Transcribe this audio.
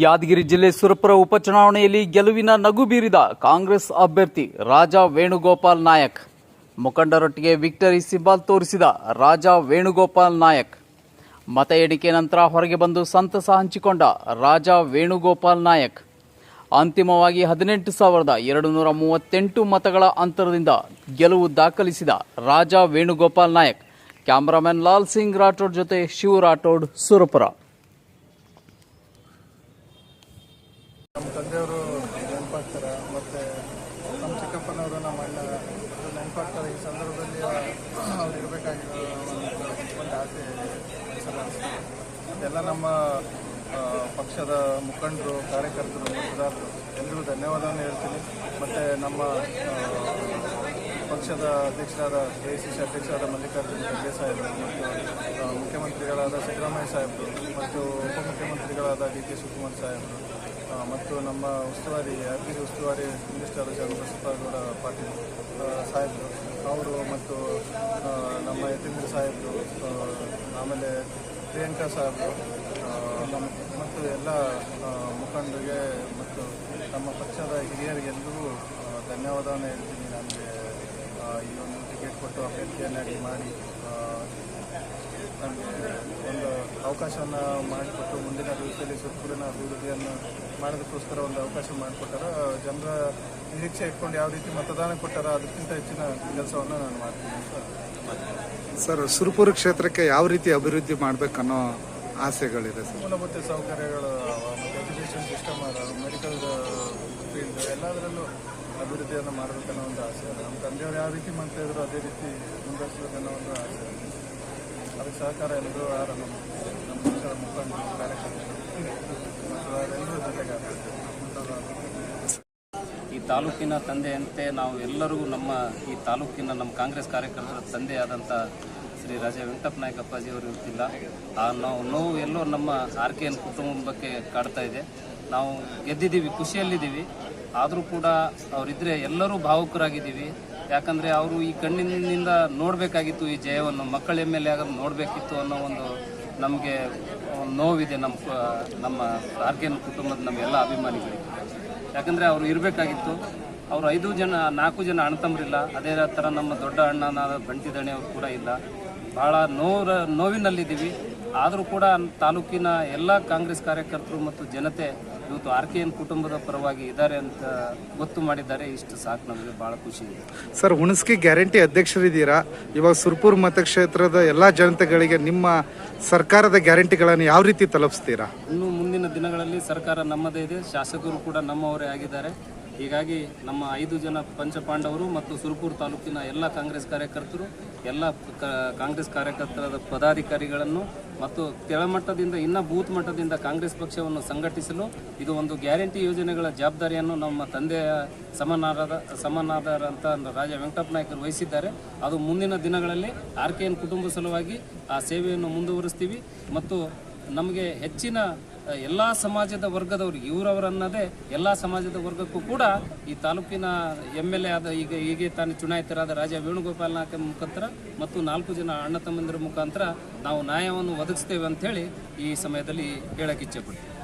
ಯಾದಗಿರಿ ಜಿಲ್ಲೆ ಸುರಪುರ ಉಪಚುನಾವಣೆಯಲ್ಲಿ ಗೆಲುವಿನ ನಗು ಬೀರಿದ ಕಾಂಗ್ರೆಸ್ ಅಭ್ಯರ್ಥಿ ರಾಜಾ ವೇಣುಗೋಪಾಲ್ ನಾಯಕ್. ಮುಖಂಡರೊಟ್ಟಿಗೆ ವಿಕ್ಟರಿ ಸಿಂಬಲ್ ತೋರಿಸಿದ ರಾಜಾ ವೇಣುಗೋಪಾಲ್ ನಾಯಕ್. ಮತ ಎಣಿಕೆ ನಂತರ ಹೊರಗೆ ಬಂದು ಸಂತಸ ಹಂಚಿಕೊಂಡ ರಾಜಾ ವೇಣುಗೋಪಾಲ್ ನಾಯಕ್. ಅಂತಿಮವಾಗಿ 18,238 ಮತಗಳ ಅಂತರದಿಂದ ಗೆಲುವು ದಾಖಲಿಸಿದ ರಾಜಾ ವೇಣುಗೋಪಾಲ್ ನಾಯಕ್. ಕ್ಯಾಮರಾಮನ್ ಲಾಲ್ ಸಿಂಗ್ ರಾಠೋಡ್ ಜೊತೆ ಶಿವ ರಾಠೋಡ್, ಸುರಪುರ. ನಮ್ಮ ತಂದೆಯವರು ನೆನಪಾಗ್ತಾರೆ, ಮತ್ತು ನಮ್ಮ ಚಿಕ್ಕಪ್ಪನವರು ನಮ್ಮ ಅಣ್ಣ ನೆನಪಾಗ್ತಾರೆ. ಈ ಸಂದರ್ಭದಲ್ಲಿ ಅವ್ರು ಇರಬೇಕಾಗಿರೋ ಒಂದು ಆಸೆ ಎಲ್ಲ ನಮ್ಮ ಪಕ್ಷದ ಮುಖಂಡರು, ಕಾರ್ಯಕರ್ತರು, ಮತದಾರರು ಎಲ್ಲರಿಗೂ ಧನ್ಯವಾದವನ್ನು ಹೇಳ್ತೀನಿ. ಮತ್ತು ನಮ್ಮ ಪಕ್ಷದ ಅಧ್ಯಕ್ಷರಾದ AICC ಅಧ್ಯಕ್ಷರಾದ ಮಲ್ಲಿಕಾರ್ಜುನ ಖರ್ಗೆ ಸಾಹೇಬರು ಮತ್ತು ಮುಖ್ಯಮಂತ್ರಿಗಳಾದ ಸಿದ್ದರಾಮಯ್ಯ ಸಾಹೇಬರು ಮತ್ತು ಉಪಮುಖ್ಯಮಂತ್ರಿಗಳಾದ DK ಶಿವಕುಮಾರ್ ಸಾಹೇಬರು ಮತ್ತು ನಮ್ಮ ಉಸ್ತುವಾರಿ ಯಾದಗಿರಿ ಉಸ್ತುವಾರಿ ಮಿನಿಸ್ಟರ್ ಚಂದ್ರಶೇಖರ ಪಾಟೀಲ್ ಸಾಹೇಬರು ಅವರು ಮತ್ತು ನಮ್ಮ ಯತೀಂದ್ರ ಸಾಹೇಬರು, ಆಮೇಲೆ ಪ್ರಿಯಾಂಕಾ ಸಾಹೇಬರು ಮತ್ತು ಎಲ್ಲ ಮುಖಂಡರಿಗೆ ಮತ್ತು ನಮ್ಮ ಪಕ್ಷದ ಹಿರಿಯರಿಗೆಲ್ಲರಿಗೂ ಧನ್ಯವಾದವನ್ನು ಹೇಳ್ತೀನಿ. ನನಗೆ ಈ ಒಂದು ಟಿಕೆಟ್ ಕೊಟ್ಟು ಅಭ್ಯರ್ಥಿಯನ್ನಾಗಿ ಮಾಡಿ ನಮಗೆ ಒಂದು ಅವಕಾಶವನ್ನು ಮಾಡಿಕೊಟ್ಟು ಮುಂದಿನ ದಿವಸದಲ್ಲಿ ಸುತ್ತೂರಿನ ಅಭಿವೃದ್ಧಿಯನ್ನು ಮಾಡೋದಕ್ಕೋಸ್ಕರ ಒಂದು ಅವಕಾಶ ಮಾಡಿಕೊಟ್ಟಾರ. ಜನರ ನಿರೀಕ್ಷೆ ಇಟ್ಕೊಂಡು ಯಾವ ರೀತಿ ಮತದಾನ ಕೊಟ್ಟಾರ ಅದಕ್ಕಿಂತ ಹೆಚ್ಚಿನ ಕೆಲಸವನ್ನು ನಾನು ಮಾಡ್ತೀನಿ ಅಂತ. ಸರ್, ಸುರಪುರ ಕ್ಷೇತ್ರಕ್ಕೆ ಯಾವ ರೀತಿ ಅಭಿವೃದ್ಧಿ ಮಾಡಬೇಕನ್ನೋ ಆಸೆಗಳಿದೆ ಸರ್? ಮೂಲಭೂತ ಸೌಕರ್ಯಗಳು, ಎಜುಕೇಷನ್ ಸಿಸ್ಟಮ್, ಮೆಡಿಕಲ್ ಫೀಲ್ಡ್ ಎಲ್ಲದರಲ್ಲೂ ಅಭಿವೃದ್ಧಿಯನ್ನು ಮಾಡಬೇಕನ್ನೋ ಒಂದು ಆಸೆ. ನಮ್ಮ ತಂದೆಯವರು ಯಾವ ರೀತಿ ಮಾಡ್ತಾಯಿದ್ರು ಅದೇ ರೀತಿ ಮುಂದುವರಿಸಬೇಕನ್ನೋ ಒಂದು ಆಸೆ. ಅದಕ್ಕೆ ಸಹಕಾರ ಎಲ್ಲರೂ ಯಾರು ನಮ್ಮ ಪಕ್ಷದ ಮುಖಂಡರು, ಕಾರ್ಯಕರ್ತರು ಎಲ್ಲರೂ ಜೊತೆಗೆ ಈ ತಾಲೂಕಿನ ತಂದೆಯಂತೆ ನಾವು ಎಲ್ಲರೂ ನಮ್ಮ ಈ ತಾಲೂಕಿನ ನಮ್ಮ ಕಾಂಗ್ರೆಸ್ ಕಾರ್ಯಕರ್ತರ ತಂದೆಯಾದಂಥ ಶ್ರೀ ರಾಜಾ ವೆಂಕಟಪ್ಪ ನಾಯಕ್ ಅಪ್ಪಾಜಿಯವರು ಇರ್ತಿಲ್ಲ. ಆ ನೋವು ಎಲ್ಲೋ ನಮ್ಮ RKN ಕುಟುಂಬಕ್ಕೆ ಕಾಡ್ತಾ ಇದೆ. ನಾವು ಗೆದ್ದಿದ್ದೀವಿ, ಖುಷಿಯಲ್ಲಿದ್ದೀವಿ. ಆದರೂ ಕೂಡ ಅವರಿದ್ದರೆ ಎಲ್ಲರೂ ಭಾವುಕರಾಗಿದ್ದೀವಿ. ಯಾಕಂದರೆ ಅವರು ಈ ಕಣ್ಣಿನಿಂದ ನೋಡಬೇಕಾಗಿತ್ತು ಈ ಜಯವನ್ನು, ಮಕ್ಕಳ MLA ಆಗೋದು ನೋಡಬೇಕಿತ್ತು ಅನ್ನೋ ಒಂದು ನಮಗೆ ನೋವಿದೆ ನಮ್ಮ RKN ಕುಟುಂಬದ ನಮ್ಮೆಲ್ಲ ಅಭಿಮಾನಿಗಳಿಗೆ. ಯಾಕಂದರೆ ಅವರು ಇರಬೇಕಾಗಿತ್ತು. ಅವರು 4 ಜನ ಅಣ್ಣತಮ್ಮರಿಲ್ಲ. ಅದೇ ಥರ ನಮ್ಮ ದೊಡ್ಡ ಅಣ್ಣನಾದ ಬಂಟಿ ದಣೆ ಅವರು ಕೂಡ ಇಲ್ಲ. ಭಾಳ ನೋವಿನಲ್ಲಿದ್ದೀವಿ. ಆದರೂ ಕೂಡ ತಾಲೂಕಿನ ಎಲ್ಲ ಕಾಂಗ್ರೆಸ್ ಕಾರ್ಯಕರ್ತರು ಮತ್ತು ಜನತೆ ಇವತ್ತು RKN ಕುಟುಂಬದ ಪರವಾಗಿ ಇದ್ದಾರೆ ಅಂತ ಗೊತ್ತು ಮಾಡಿದ್ದಾರೆ. ಇಷ್ಟು ಸಾಕು, ನಮಗೆ ಭಾಳ ಖುಷಿ ಇದೆ. ಸರ್, ಹುಣಸಗಿ ಗ್ಯಾರಂಟಿ ಅಧ್ಯಕ್ಷರಿದ್ದೀರಾ. ಇವಾಗ ಸುರಪುರ ಮತಕ್ಷೇತ್ರದ ಎಲ್ಲ ಜನತೆಗಳಿಗೆ ನಿಮ್ಮ ಸರ್ಕಾರದ ಗ್ಯಾರಂಟಿಗಳನ್ನು ಯಾವ ರೀತಿ ತಲುಪಿಸ್ತೀರಾ? ಇನ್ನು ಮುಂದಿನ ದಿನಗಳಲ್ಲಿ ಸರ್ಕಾರ ನಮ್ಮದೇ ಇದೆ, ಶಾಸಕರು ಕೂಡ ನಮ್ಮವರೇ ಆಗಿದ್ದಾರೆ. ಹೀಗಾಗಿ ನಮ್ಮ 5 ಜನ ಪಂಚಪಾಂಡವರು ಮತ್ತು ಸುರಪುರ ತಾಲೂಕಿನ ಎಲ್ಲ ಕಾಂಗ್ರೆಸ್ ಕಾರ್ಯಕರ್ತರು, ಎಲ್ಲ ಕಾಂಗ್ರೆಸ್ ಕಾರ್ಯಕರ್ತರಾದ ಪದಾಧಿಕಾರಿಗಳನ್ನು ಮತ್ತು ಕೆಳಮಟ್ಟದಿಂದ ಇನ್ನು ಬೂತ್ ಮಟ್ಟದಿಂದ ಕಾಂಗ್ರೆಸ್ ಪಕ್ಷವನ್ನು ಸಂಘಟಿಸಲು ಇದು ಒಂದು ಗ್ಯಾರಂಟಿ ಯೋಜನೆಗಳ ಜವಾಬ್ದಾರಿಯನ್ನು ನಮ್ಮ ತಂದೆಯ ಸಮನಾದರಂಥ ರಾಜಾ ವೆಂಕಟಪ್ಪ ನಾಯಕರು ವಹಿಸಿದ್ದಾರೆ. ಅದು ಮುಂದಿನ ದಿನಗಳಲ್ಲಿ RKN ಕುಟುಂಬ ಸಲುವಾಗಿ ಆ ಸೇವೆಯನ್ನು ಮುಂದುವರಿಸ್ತೀವಿ. ಮತ್ತು ನಮಗೆ ಹೆಚ್ಚಿನ ಎಲ್ಲ ಸಮಾಜದ ವರ್ಗದವರು ಇವರವರನ್ನದೇ ಎಲ್ಲ ಸಮಾಜದ ವರ್ಗಕ್ಕೂ ಕೂಡ ಈ ತಾಲೂಕಿನ MLA ಆದ ಹೀಗೆ ತಾನು ಚುನಾಯಿತರಾದ ರಾಜಾ ವೇಣುಗೋಪಾಲ್ ನಾಯಕ ಮುಖಾಂತರ ಮತ್ತು 4 ಜನ ಅಣ್ಣ ತಮ್ಮಂದಿರ ಮುಖಾಂತರ ನಾವು ನ್ಯಾಯವನ್ನು ಒದಗಿಸ್ತೇವೆ ಅಂಥೇಳಿ ಈ ಸಮಯದಲ್ಲಿ ಹೇಳಕ್ಕೆ ಇಚ್ಛೆಪಡ್ತೀವಿ.